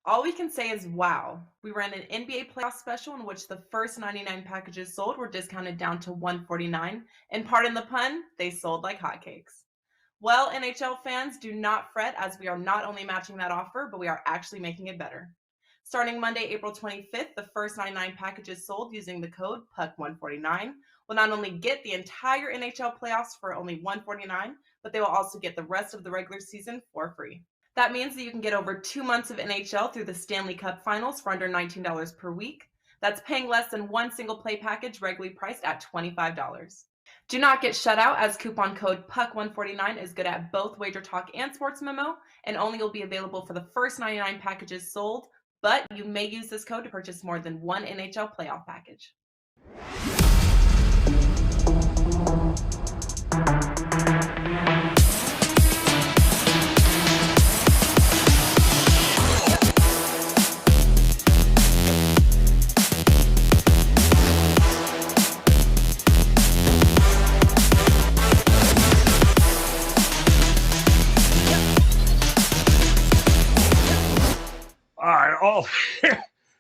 All we can say is wow. We ran an NBA playoff special in which the first 99 packages sold were discounted down to $149, and pardon the pun, they sold like hotcakes. Well, NHL fans, do not fret as we are not only matching that offer, but we are actually making it better. Starting Monday, April 25th, the first 99 packages sold using the code PUCK149 will not only get the entire NHL playoffs for only $149, but they will also get the rest of the regular season for free. That means that you can get over 2 months of NHL through the Stanley Cup Finals for under $19 per week. That's paying less than one single play package regularly priced at $25. Do not get shut out as coupon code PUCK149 is good at both WagerTalk and Sports Memo and only will be available for the first 99 packages sold, but you may use this code to purchase more than one NHL playoff package.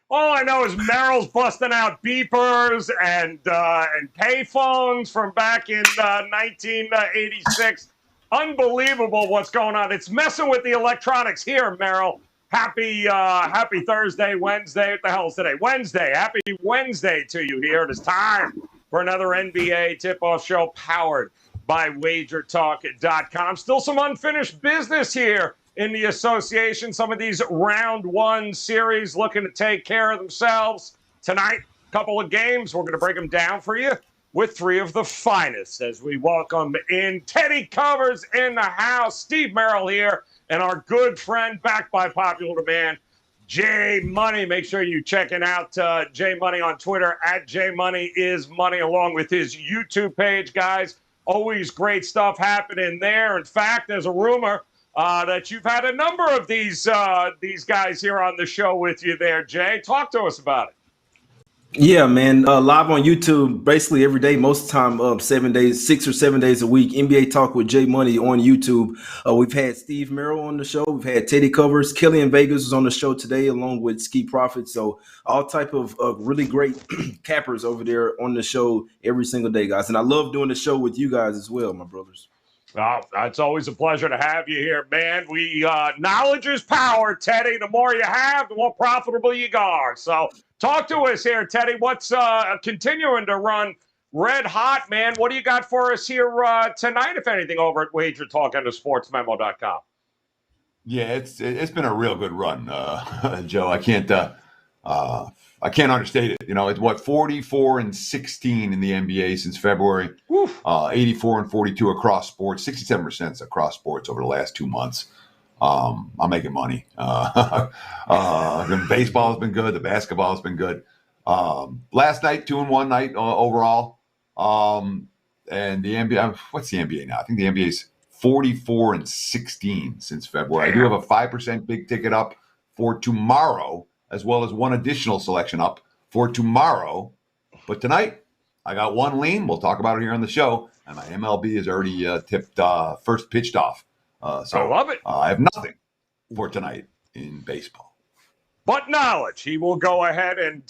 All I know is Merrill's busting out beepers and payphones from back in 1986. Unbelievable what's going on. It's messing with the electronics here, Merrill. Happy Thursday, Wednesday. What the hell is today? Wednesday. Happy Wednesday to you here. It is time for another NBA tip-off show powered by WagerTalk.com. Still some unfinished business here in the association. Some of these round one series looking to take care of themselves. Tonight, a couple of games. We're going to break them down for you with three of the finest as we welcome in Teddy Covers in the house, Steve Merrill here, and our good friend, back by popular demand, Jay Money. Make sure you checking out Jay Money on Twitter at Jay Money is Money, along with his YouTube page, guys. Always great stuff happening there. In fact, there's a rumor that you've had a number of these guys here on the show with you there, Jay. Talk to us about it. Yeah, man. Live on YouTube basically every day, most of the time, 7 days, 6 or 7 days a week. NBA Talk with Jay Money on YouTube. We've had Steve Merrill on the show. We've had Teddy Covers. Kelly in Vegas was on the show today along with Ski Profit. So all type of really great cappers over there on the show every single day, guys. And I love doing the show with you guys as well, my brothers. Oh, it's always a pleasure to have you here, man. Knowledge is power, Teddy. The more you have, the more profitable you are. So talk to us here, Teddy. What's continuing to run red hot, man? What do you got for us here tonight, if anything, over at WagerTalk and the SportsMemo.com? Yeah, it's been a real good run, Joe. I can't understate it. You know, it's 44-16 in the NBA since February. 84-42 across sports, 67% across sports over the last 2 months. I'm making money. The baseball has been good. The basketball has been good. Last night, 2-1 night overall. And the NBA, what's the NBA now? I think the NBA is 44-16 since February. I do have a 5% big ticket up for tomorrow, as well as one additional selection up for tomorrow. But tonight, I got one lean. We'll talk about it here on the show. And my MLB is already tipped, first pitched off. So I love it. I have nothing for tonight in baseball. But knowledge. He will go ahead and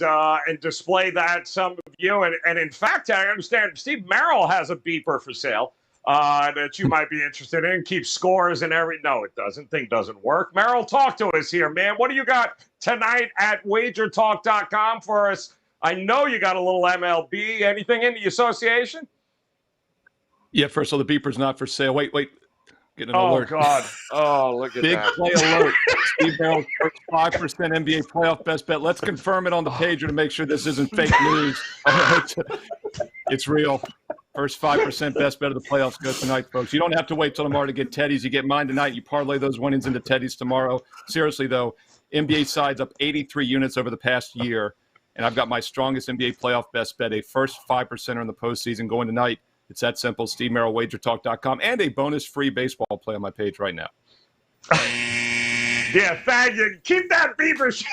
display that, some of you. And in fact, I understand Steve Merrill has a beeper for sale that you might be interested in. Keep scores and every. No, it doesn't. Thing doesn't work. Merrill, talk to us here, man. What do you got tonight at WagerTalk.com for us? I know you got a little MLB. Anything in the association? Yeah, first of all, the beeper's not for sale. Wait. Get an alert. Oh, God. Oh, look at Big that. play alert. Steve Merrill's first 5% NBA playoff best bet. Let's confirm it on the pager to make sure this isn't fake news. It's real. First 5% best bet of the playoffs goes tonight, folks. You don't have to wait till tomorrow to get Teddy's. You get mine tonight. You parlay those winnings into Teddy's tomorrow. Seriously, though, NBA side's up 83 units over the past year, and I've got my strongest NBA playoff best bet, a first 5%er in the postseason going tonight. It's that simple. Steve Merrill, WagerTalk.com, and a bonus-free baseball play on my page right now. Yeah, thank you. Keep that beaver sheep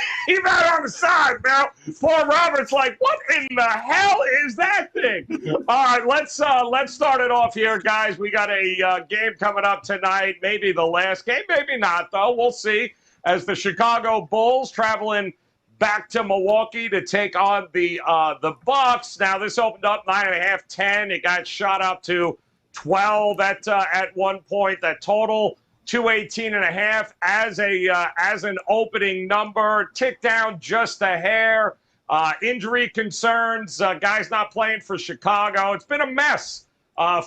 out on the side, Merrill. Poor Robert's like, what in the hell is that thing? All right, let's start it off here, guys. We got a game coming up tonight. Maybe the last game, maybe not, though. We'll see. as the Chicago Bulls traveling back to Milwaukee to take on the Bucks. Now, this opened up 9.5, 10. It got shot up to 12 at one point. That total 218.5 as an opening number. Tick down just a hair. Injury concerns. Guys not playing for Chicago. It's been a mess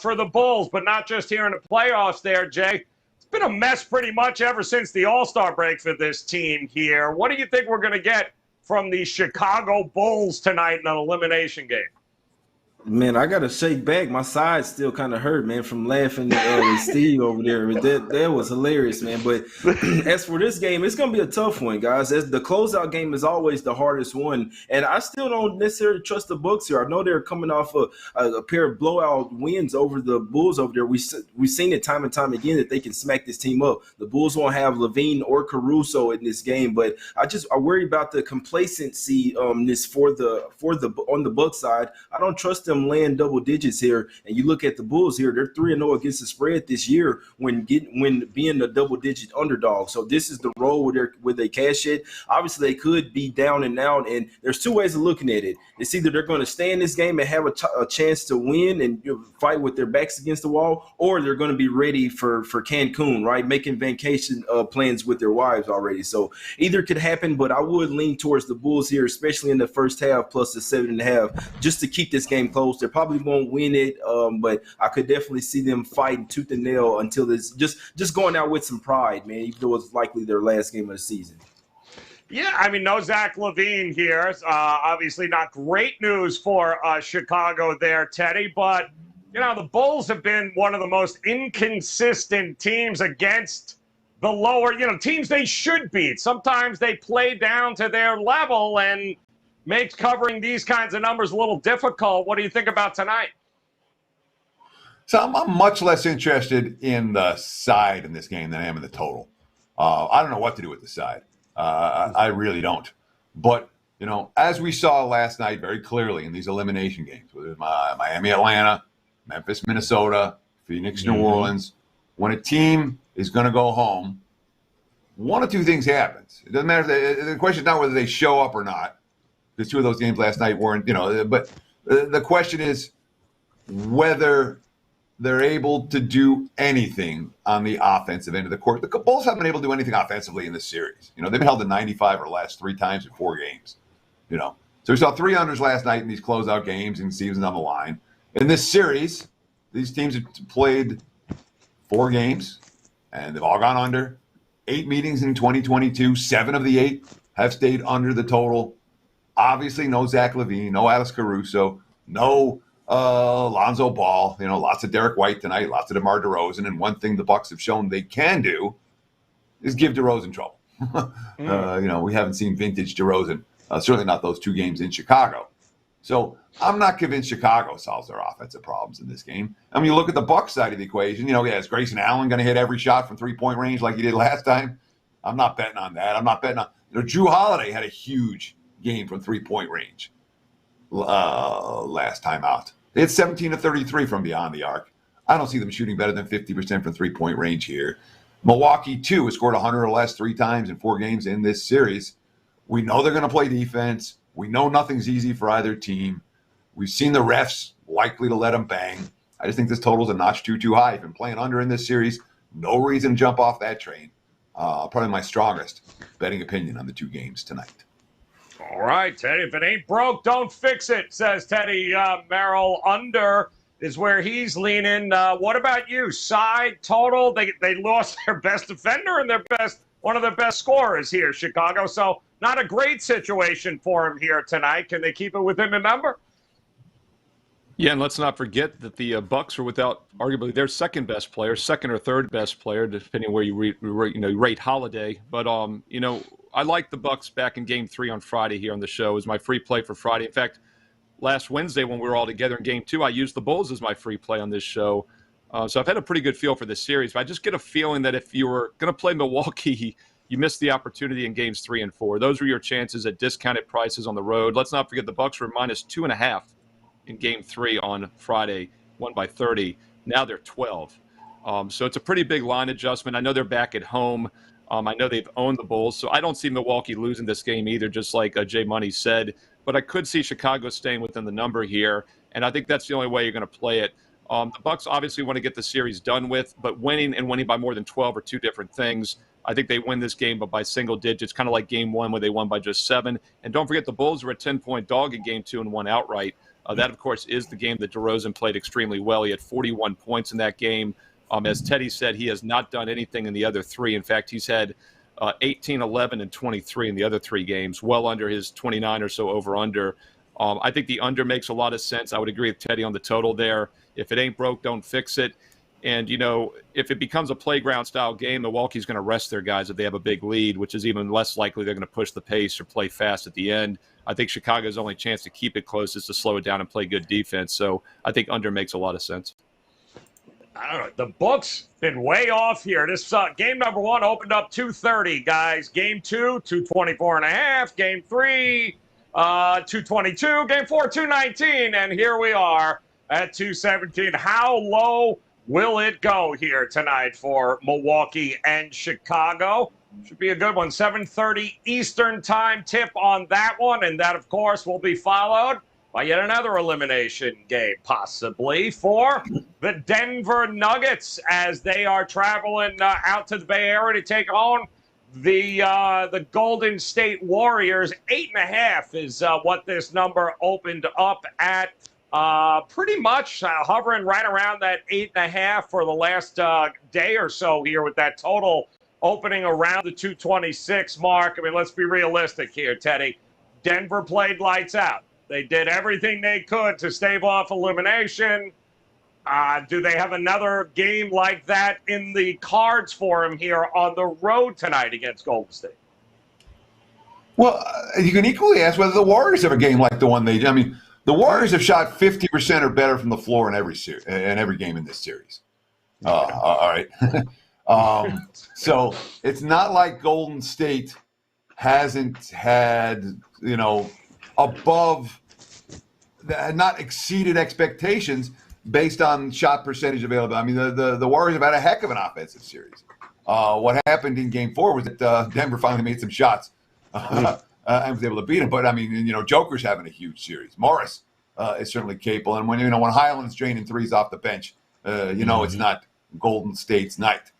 for the Bulls, but not just here in the playoffs there, Jay. It's been a mess pretty much ever since the All-Star break for this team here. What do you think we're going to get from the Chicago Bulls tonight in an elimination game? Man, I gotta shake back. My side still kind of hurt, man, from laughing with Steve over there. That was hilarious, man. But as for this game, it's gonna be a tough one, guys. As the closeout game is always the hardest one, and I still don't necessarily trust the Bucks here. I know they're coming off a pair of blowout wins over the Bulls over there. We've seen it time and time again that they can smack this team up. The Bulls won't have Levine or Caruso in this game, but I worry about the complacency this for the on the Bucks side. I don't trust them laying double digits here, and you look at the Bulls here, they're 3-0 against the spread this year when being a double digit underdog. So this is the role where they cash it. Obviously they could be down and out, and there's two ways of looking at it. It's either they're going to stay in this game and have a chance to win and fight with their backs against the wall, or they're going to be ready for Cancun, right, making vacation plans with their wives already. So either could happen, but I would lean towards the Bulls here, especially in the first half plus the 7.5, just to keep this game close. They probably won't win it, but I could definitely see them fighting tooth and nail until it's just going out with some pride, man, even though it's likely their last game of the season. Yeah, I mean, no Zach LaVine here. Obviously not great news for Chicago there, Teddy, but, the Bulls have been one of the most inconsistent teams against the lower, teams they should beat. Sometimes they play down to their level and makes covering these kinds of numbers a little difficult. What do you think about tonight? So I'm much less interested in the side in this game than I am in the total. I don't know what to do with the side. I really don't. But, as we saw last night very clearly in these elimination games, whether it's Miami, Atlanta, Memphis, Minnesota, Phoenix, New Orleans, when a team is going to go home, one of two things happens. It doesn't matter. The question is not whether they show up or not, because two of those games last night weren't, but the question is whether they're able to do anything on the offensive end of the court. The Bulls haven't been able to do anything offensively in this series. They've been held to 95 or less 3 times in 4 games. So we saw 3 unders last night in these closeout games and seasons on the line. In this series, these teams have played 4 games, and they've all gone under. 8 meetings in 2022. 7 of the 8 have stayed under the total. Obviously, no Zach LaVine, no Alex Caruso, no Lonzo Ball. Lots of Derek White tonight, lots of DeMar DeRozan. And one thing the Bucks have shown they can do is give DeRozan trouble. We haven't seen vintage DeRozan, certainly not those 2 games in Chicago. So I'm not convinced Chicago solves their offensive problems in this game. I mean, you look at the Bucks side of the equation. Is Grayson Allen going to hit every shot from 3-point range like he did last time? I'm not betting on that. I'm not betting on. Drew Holiday had a huge game from 3-point range last time out. They had 17 of 33 from beyond the arc. I don't see them shooting better than 50% from 3-point range here. Milwaukee, too, has scored 100 or less 3 times in 4 games in this series. We know they're going to play defense. We know nothing's easy for either team. We've seen the refs likely to let them bang. I just think this total's a notch too high. If I'm playing under in this series, no reason to jump off that train. Probably my strongest betting opinion on the 2 games tonight. All right, Teddy. If it ain't broke, don't fix it, says Teddy Merrill. Under is where he's leaning. What about you? Side, total? They lost their best defender and one of their best scorers here, Chicago. So not a great situation for him here tonight. Can they keep it within the number? Yeah, and let's not forget that the Bucks are without arguably their second best player, second or third best player, depending where you rate Holiday. But I like the Bucks back in Game 3 on Friday here on the show as my free play for Friday. In fact, last Wednesday when we were all together in Game 2, I used the Bulls as my free play on this show. So I've had a pretty good feel for this series. But I just get a feeling that if you were going to play Milwaukee, you missed the opportunity in Games 3 and 4. Those were your chances at discounted prices on the road. Let's not forget the Bucks were minus 2.5 in Game 3 on Friday, won by 30. Now they're 12. So it's a pretty big line adjustment. I know they're back at home. I know they've owned the Bulls, so I don't see Milwaukee losing this game either, just like Jay Money said. But I could see Chicago staying within the number here, and I think that's the only way you're going to play it. The Bucks obviously want to get the series done with, but winning by more than 12 are two different things. I think they win this game, but by single digits, kind of like Game 1 where they won by just 7. And don't forget the Bulls were a 10-point dog in Game 2 and won outright. That, of course, is the game that DeRozan played extremely well. He had 41 points in that game. As Teddy said, he has not done anything in the other 3. In fact, he's had 18, 11, and 23 in the other 3 games, well under his 29 or so over-under. I think the under makes a lot of sense. I would agree with Teddy on the total there. If it ain't broke, don't fix it. And, if it becomes a playground-style game, Milwaukee's going to rest their guys if they have a big lead, which is even less likely they're going to push the pace or play fast at the end. I think Chicago's only chance to keep it close is to slow it down and play good defense. So I think under makes a lot of sense. I don't know. The book's been way off here. This game number 1 opened up 230, guys. Game 2, 224.5. Game 3, 222. Game 4, 219. And here we are at 217. How low will it go here tonight for Milwaukee and Chicago? Should be a good one. 7:30 Eastern time tip on that one. And that, of course, will be followed by yet another elimination game, possibly, for the Denver Nuggets as they are traveling out to the Bay Area to take on the Golden State Warriors. 8.5 is what this number opened up at. Pretty much hovering right around that 8.5 for the last day or so here, with that total opening around the 226 mark. I mean, let's be realistic here, Teddy. Denver played lights out. They did everything they could to stave off elimination. Do they have another game like that in the cards for them here on the road tonight against Golden State? Well, you can equally ask whether the Warriors have a game like the one they did. I mean, the Warriors have shot 50% or better from the floor in every game in this series. All right. So it's not like Golden State hasn't had, above, not exceeded expectations based on shot percentage available. I mean, the Warriors have had a heck of an offensive series. What happened in Game 4 was that Denver finally made some shots and was able to beat him. But, I mean, Joker's having a huge series. Morris is certainly capable. And when Highland's draining threes off the bench, it's not Golden State's night.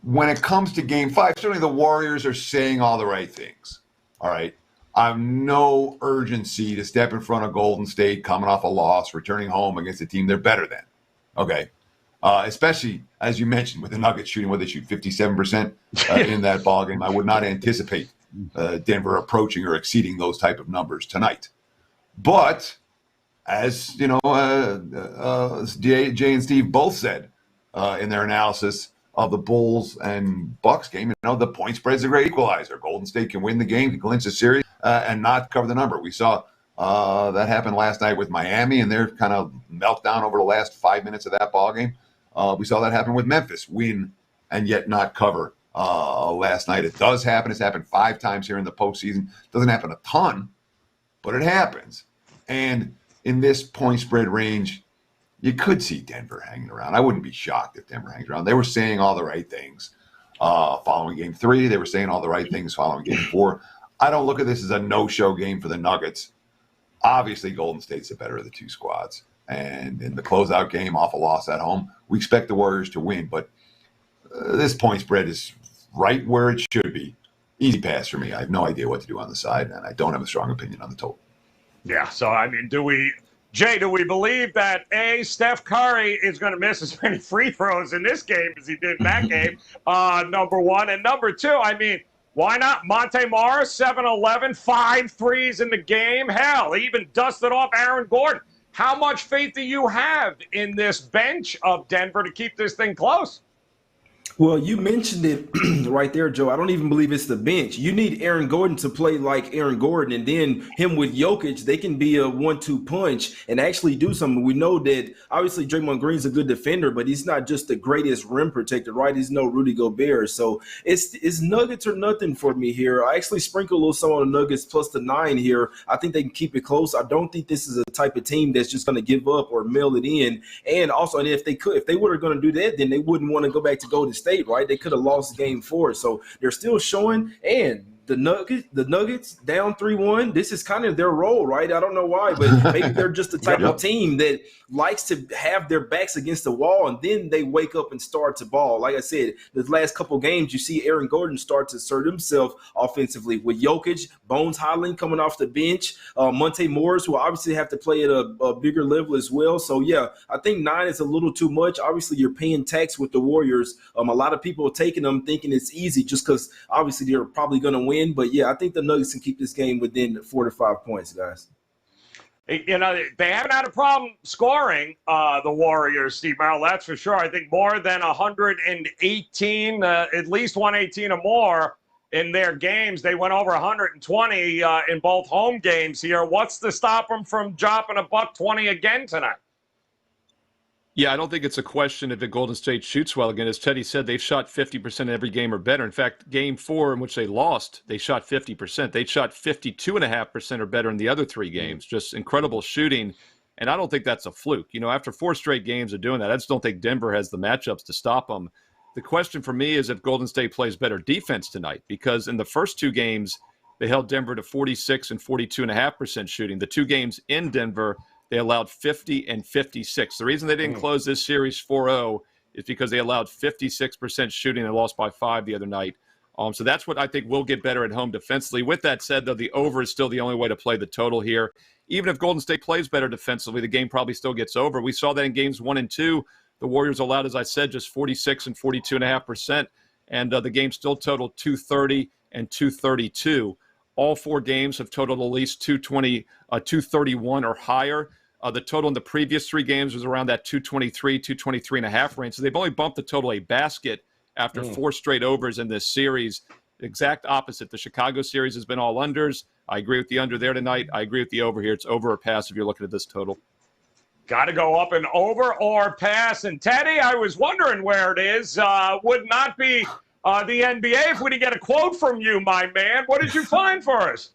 When it comes to Game 5, certainly the Warriors are saying all the right things. All right. I have no urgency to step in front of Golden State coming off a loss, returning home against a team they're better than. Okay. Especially, as you mentioned, with the Nuggets shooting, what they shoot, 57% in that ballgame. I would not anticipate Denver approaching or exceeding those type of numbers tonight. But, as, Jay and Steve both said in their analysis of the Bulls and Bucks game, the point spread's a great equalizer. Golden State can win the game, can clinch the series, and not cover the number. We saw that happen last night with Miami and their kind of meltdown over the last 5 minutes of that ball game. We saw that happen with Memphis, win and yet not cover last night. It does happen. It's happened 5 times here in the postseason. Doesn't happen a ton, but it happens. And in this point spread range, you could see Denver hanging around. I wouldn't be shocked if Denver hangs around. They were saying all the right things following Game 3. They were saying all the right things following Game 4. I don't look at this as a no-show game for the Nuggets. Obviously, Golden State's the better of the two squads. And in the closeout game, off a loss at home, we expect the Warriors to win. But this point spread is right where it should be. Easy pass for me. I have no idea what to do on the side, and I don't have a strong opinion on the total. Yeah, so, I mean, do we believe that, A, Steph Curry is going to miss as many free throws in this game as he did in that game, number one? And number two, I mean, why not Monte Morris, 7-11, 5 threes in the game? Hell, he even dusted off Aaron Gordon. How much faith do you have in this bench of Denver to keep this thing close? Well, you mentioned it right there, Joe. I don't even believe it's the bench. You need Aaron Gordon to play like Aaron Gordon, and then him with Jokic, they can be a 1-2 punch and actually do something. We know that obviously Draymond Green's a good defender, but he's not just the greatest rim protector, right? He's no Rudy Gobert. So it's Nuggets or nothing for me here. I actually sprinkle a little some on the Nuggets plus the 9 here. I think they can keep it close. I don't think this is a type of team that's just going to give up or mail it in. And also, and if they were going to do that, then they wouldn't want to go back to Golden State, right? They could have lost Game 4 forward. So they're still showing, and the Nuggets down 3-1. This is kind of their role, right? I don't know why, but maybe they're just the type of team that likes to have their backs against the wall, and then they wake up and start to ball. Like I said, the last couple of games, you see Aaron Gordon start to assert himself offensively with Jokic, Bones Highland coming off the bench, Monte Morris, who obviously have to play at a bigger level as well. So, yeah, I think 9 is a little too much. Obviously, you're paying tax with the Warriors. A lot of people are taking them thinking it's easy just because obviously they're probably going to win. But, yeah, I think the Nuggets can keep this game within 4 to 5 points, guys. You know, they haven't had a problem scoring, the Warriors, Steve Merrill, that's for sure. I think more than 118, at least 118 or more in their games. They went over 120 in both home games here. What's to stop them from dropping a $120 again tonight? Yeah, I don't think it's a question if the Golden State shoots well again. As Teddy said, they've shot 50% in every game or better. In fact, game 4 in which they lost, they shot 50%. They shot 52.5% or better in the other 3 games. Just incredible shooting. And I don't think that's a fluke. You know, after 4 straight games of doing that, I just don't think Denver has the matchups to stop them. The question for me is if Golden State plays better defense tonight, because in the first 2 games, they held Denver to 46 and 42.5% shooting. The 2 games in Denver, they allowed 50 and 56. The reason they didn't close this series 4-0 is because they allowed 56% shooting and lost by 5 the other night. So that's what I think will get better at home defensively. With that said, though, the over is still the only way to play the total here. Even if Golden State plays better defensively, the game probably still gets over. We saw that in games 1 and 2. The Warriors allowed, as I said, just 46 and 42.5%, and the game still totaled 230 and 232. All 4 games have totaled at least 231 or higher. The total in the previous 3 games was around that 223, 223.5 range. So they've only bumped the total a basket after 4 straight overs in this series. Exact opposite. The Chicago series has been all unders. I agree with the under there tonight. I agree with the over here. It's over or pass if you're looking at this total. Got to go up and over or pass. And Teddy, I was wondering where it is. Would not be the NBA if we didn't get a quote from you, my man. What did you find for us?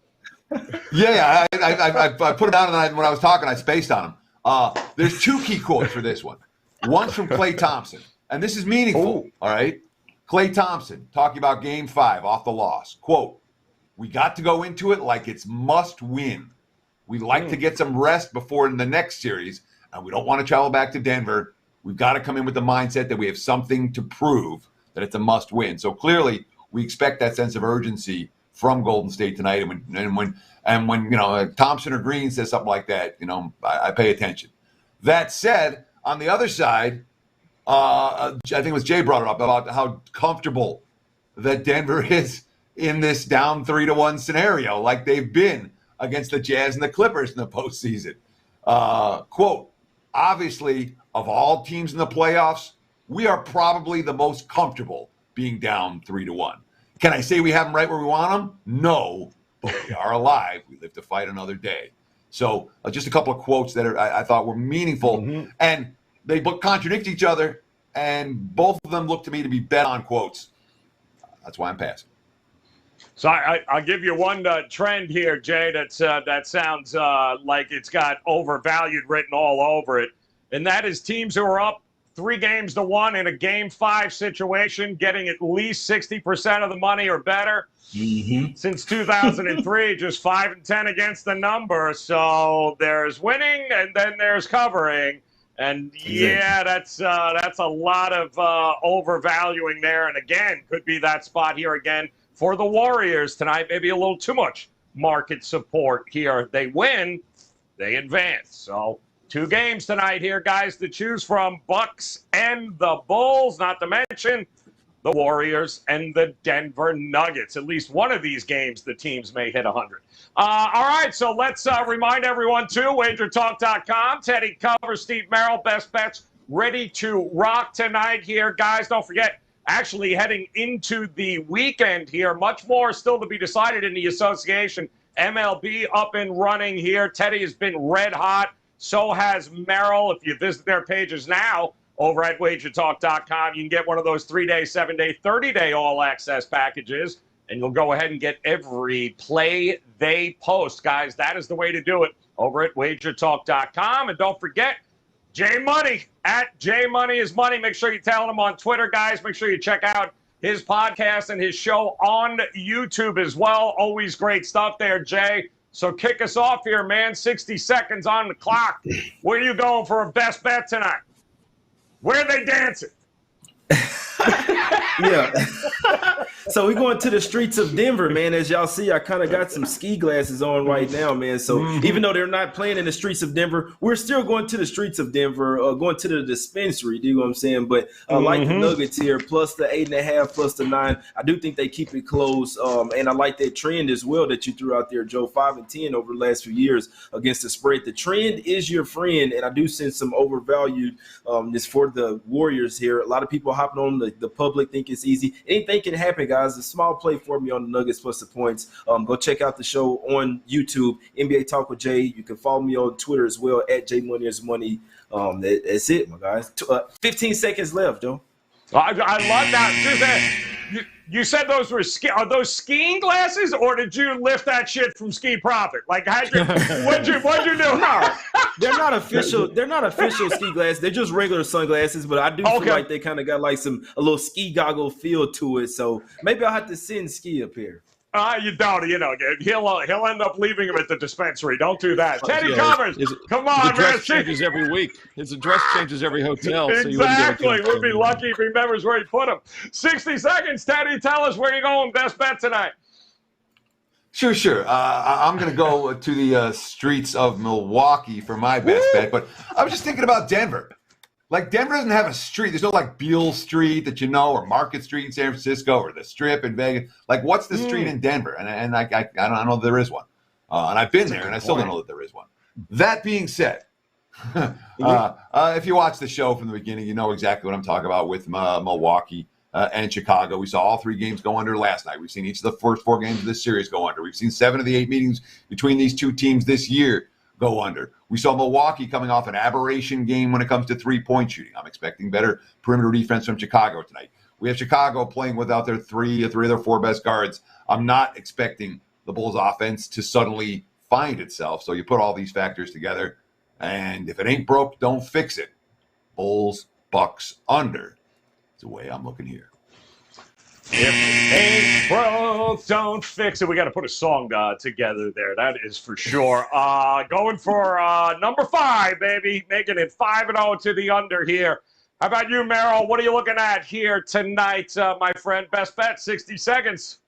Yeah, I put it down, and when I was talking, I spaced on him. There's 2 key quotes for this one. One's from Klay Thompson, and this is meaningful, all right? Klay Thompson talking about Game 5 off the loss. Quote, "We got to go into it like it's must win. We like to get some rest before in the next series, and we don't want to travel back to Denver. We've got to come in with the mindset that we have something to prove, that it's a must win." So clearly, we expect that sense of urgency from Golden State tonight. And when you know Thompson or Green says something like that, you know, I pay attention. That said, on the other side, I think it was Jay brought it up about how comfortable that Denver is in this down 3-1 scenario, like they've been against the Jazz and the Clippers in the postseason. Quote, "Obviously, of all teams in the playoffs, we are probably the most comfortable being down 3-1. Can I say we have them right where we want them? No, but we are alive. We live to fight another day." So just a couple of quotes that I thought were meaningful, and they both contradict each other, and both of them look to me to be bet-on quotes. That's why I'm passing. So I'll give you one trend here, Jay, that sounds like it's got overvalued written all over it, and that is teams who are up 3-1 in a Game 5 situation getting at least 60% of the money or better. Since 2003, just 5 and 10 against the number. So there's winning and then there's covering. And yeah, that's a lot of overvaluing there. And again, could be that spot here again for the Warriors tonight. Maybe a little too much market support here. They win, they advance. So 2 games tonight here, guys, to choose from. Bucks and the Bulls, not to mention the Warriors and the Denver Nuggets. At least one of these games, the teams may hit 100. All right, so let's remind everyone, too, WagerTalk.com. Teddy covers, Steve Merrill, best bets, ready to rock tonight here. Guys, don't forget, actually heading into the weekend here, much more still to be decided in the association. MLB up and running here. Teddy has been red hot. So has Merrill. If you visit their pages now over at WagerTalk.com, you can get one of those 3-day, 7-day, 30-day all-access packages, and you'll go ahead and get every play they post. Guys, that is the way to do it over at WagerTalk.com. And don't forget, J Money, at J Money is Money. Make sure you tell them on Twitter, guys. Make sure you check out his podcast and his show on YouTube as well. Always great stuff there, Jay. So kick us off here, man. 60 seconds on the clock. Where are you going for a best bet tonight? Where are they dancing? Yeah. So we're going to the streets of Denver, man. As y'all see, I kind of got some ski glasses on right now, man. So even though they're not playing in the streets of Denver, we're still going to the streets of Denver, going to the dispensary. Do you know what I'm saying? But I like the Nuggets here, plus the 8.5, plus the 9. I do think they keep it close, and I like that trend as well that you threw out there, Joe. 5-10 over the last few years against the spread. The trend is your friend, and I do sense some overvalued. This for the Warriors here. A lot of people hopping on the public think it's easy. Anything can happen, guys. A small play for me on the Nuggets plus the points. Go check out the show on YouTube, NBA Talk with Jay. You can follow me on Twitter as well, at JMoneyIsMoney. That's it, my guys. 15 seconds left, Joe. I love that. You said those were are those skiing glasses, or did you lift that shit from Ski Profit? Like, what'd you do? No, they're not official. They're not official ski glasses. They're just regular sunglasses. But I do feel like they kind of got like a little ski goggle feel to it. So maybe I'll have to send Ski up here. You don't. He'll end up leaving him at the dispensary. Don't do that. Teddy Covers, come on, his address changes every week. His address changes every hotel. Exactly. So we'd be lucky if he remembers where he put him. 60 seconds, Teddy. Tell us where you're going. Best bet tonight. Sure. I'm going to go to the streets of Milwaukee for my best bet. But I was just thinking about Denver. Like, Denver doesn't have a street. There's no, like, Beale Street that you know, or Market Street in San Francisco, or the Strip in Vegas. Like, what's the street in Denver? And I don't know that there is one. And I've been there, and I still don't know that there is one. That being said, if you watch the show from the beginning, you know exactly what I'm talking about with Milwaukee and Chicago. We saw all 3 games go under last night. We've seen each of the first 4 games of this series go under. We've seen 7 of the 8 meetings between these 2 teams this year go under. We saw Milwaukee coming off an aberration game when it comes to 3-point shooting. I'm expecting better perimeter defense from Chicago tonight. We have Chicago playing without their 3 of their 4 best guards. I'm not expecting the Bulls offense to suddenly find itself. So you put all these factors together, and if it ain't broke, don't fix it. Bulls, Bucks under. It's the way I'm looking here. If it ain't broke, don't fix it. We got to put a song together there. That is for sure. Going for number 5, baby. Making it 5-0 to the under here. How about you, Merrill? What are you looking at here tonight, my friend? Best bet, 60 seconds.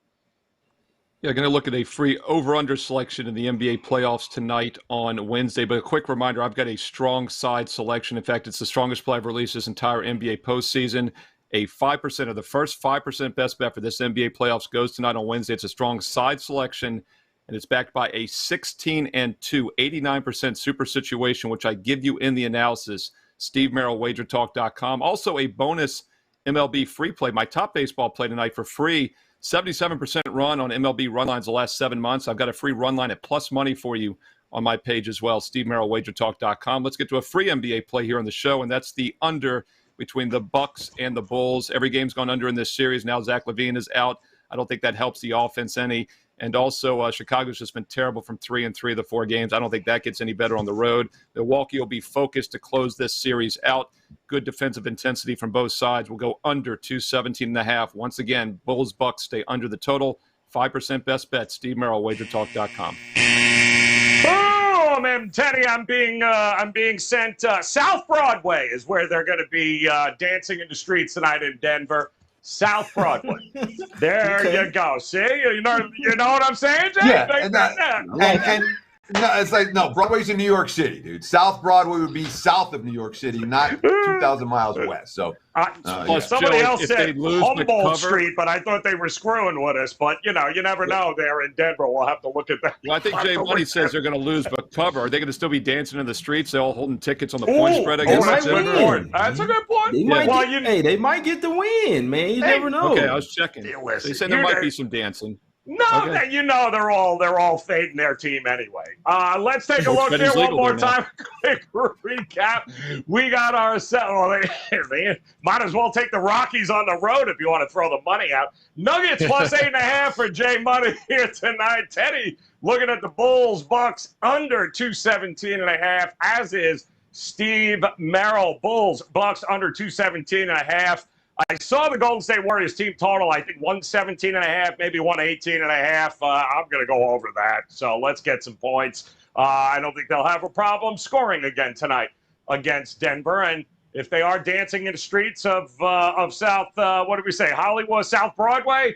Yeah, going to look at a free over-under selection in the NBA playoffs tonight on Wednesday. But a quick reminder, I've got a strong side selection. In fact, it's the strongest play I've released this entire NBA postseason. A 5% of the first 5% best bet for this NBA playoffs goes tonight on Wednesday. It's a strong side selection, and it's backed by a 16-2, 89% super situation, which I give you in the analysis. Steve Merrill, WagerTalk.com. Also a bonus MLB free play. My top baseball play tonight for free. 77% run on MLB run lines the last 7 months. I've got a free run line at plus money for you on my page as well. Steve Merrill, WagerTalk.com. Let's get to a free NBA play here on the show, and that's the under between the Bucks and the Bulls. Every game's gone under in this series. Now Zach LaVine is out. I don't think that helps the offense any. And also, Chicago's just been terrible from 3 in 3 of the 4 games. I don't think that gets any better on the road. Milwaukee will be focused to close this series out. Good defensive intensity from both sides. We'll go under 217.5. Once again, Bulls, Bucks stay under the total. 5% best bet. Steve Merrill, WagerTalk.com. And Teddy, I'm being sent. South Broadway is where they're going to be dancing in the streets tonight in Denver. South Broadway. There you go. See, you know what I'm saying, Jay? Yeah, no, it's like, no, Broadway's in New York City, dude. South Broadway would be south of New York City, not 2,000 miles west. So somebody else said Humboldt Street, but I thought they were screwing with us. But, you never know there in Denver. We'll have to look at that. Well, I think Jay Money says they're going to lose but cover. Are they going to still be dancing in the streets? They're all holding tickets on the point spread, I guess. That's a good point. That's a good point. They might get the win, man. You never know. Okay, I was checking. They said there might be some dancing. No, okay. They're all fading their team anyway. Let's take a look here one more time. Quick recap. We got ourselves. They might as well take the Rockies on the road if you want to throw the money out. Nuggets plus 8.5 for Jay Money here tonight. Teddy looking at the Bulls, Bucks under 217.5. As is Steve Merrill. Bulls, Bucks under 217.5. I saw the Golden State Warriors team total, I think 117.5, maybe 118.5. I'm going to go over that. So let's get some points. I don't think they'll have a problem scoring again tonight against Denver. And if they are dancing in the streets of South, what did we say, Hollywood, South Broadway,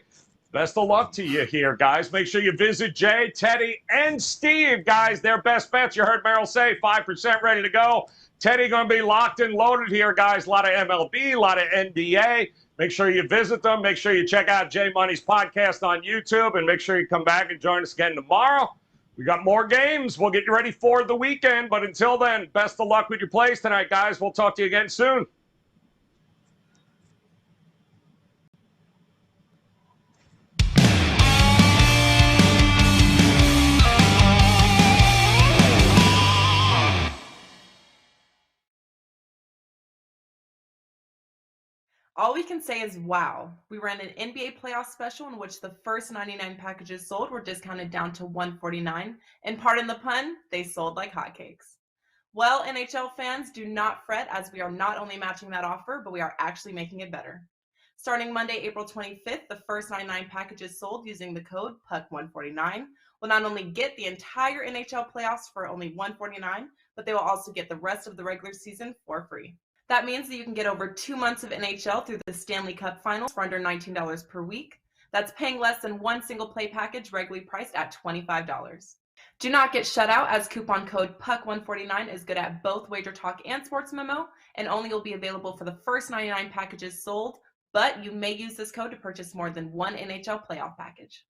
best of luck to you here, guys. Make sure you visit Jay, Teddy, and Steve, guys. Their best bets. You heard Merrill say 5% ready to go. Teddy going to be locked and loaded here, guys. A lot of MLB, a lot of NBA. Make sure you visit them. Make sure you check out Jay Money's podcast on YouTube, and make sure you come back and join us again tomorrow. We got more games. We'll get you ready for the weekend. But until then, best of luck with your plays tonight, guys. We'll talk to you again soon. All we can say is wow. We ran an NBA playoff special in which the first 99 packages sold were discounted down to $149, and pardon the pun, they sold like hotcakes. Well, NHL fans, do not fret, as we are not only matching that offer, but we are actually making it better. Starting Monday, April 25th, the first 99 packages sold using the code PUCK149 will not only get the entire NHL playoffs for only $149, but they will also get the rest of the regular season for free. That means that you can get over 2 months of NHL through the Stanley Cup Finals for under $19 per week. That's paying less than one single play package regularly priced at $25. Do not get shut out, as coupon code PUCK149 is good at both WagerTalk and Sports Memo, and only will be available for the first 99 packages sold, but you may use this code to purchase more than one NHL playoff package.